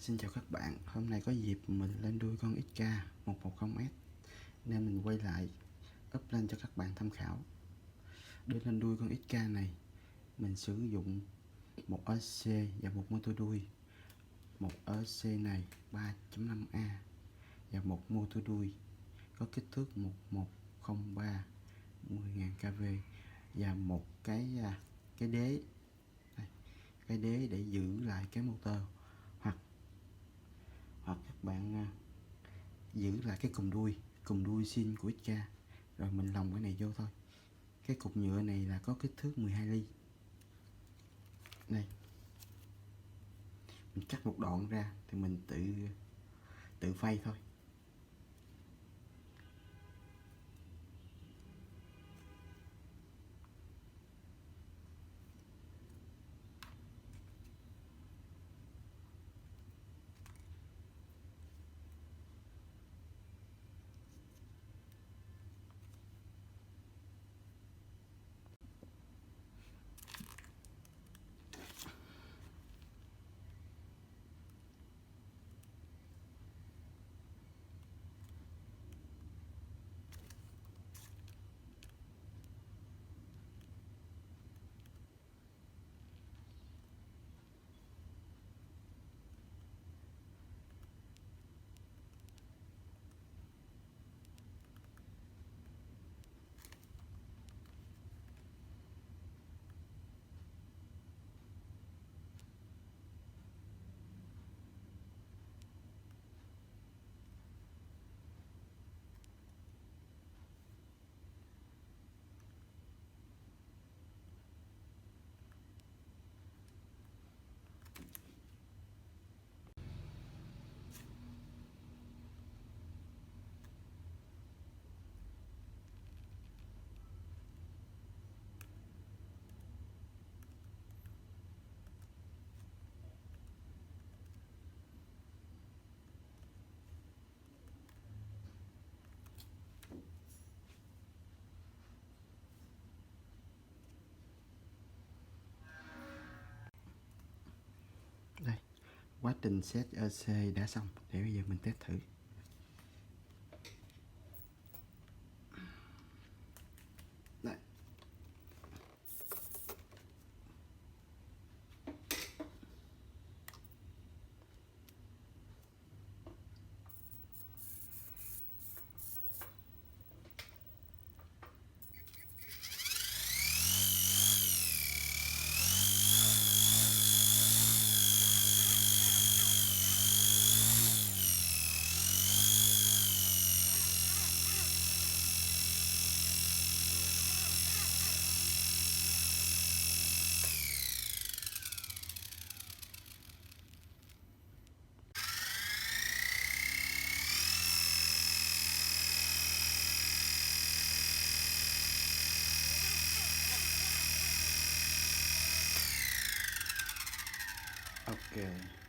Xin chào các bạn, hôm nay có dịp mình lên đuôi con XK 110S nên mình quay lại up lên cho các bạn tham khảo. Để lên đuôi con XK này, mình sử dụng một OC và một motor đuôi. Một OC này 3.5A và một motor đuôi có kích thước 1103 10.000 kV và một cái đế đây, cái đế để giữ lại cái motor, hoặc các bạn giữ lại cái cùm đuôi xin của XK, rồi mình lồng cái này vô thôi. Cái cục nhựa này là có kích thước 12 ly. Đây, mình cắt một đoạn ra thì mình tự phay thôi. Đây, quá trình set OC đã xong, để bây giờ mình test thử. Đây. Ok.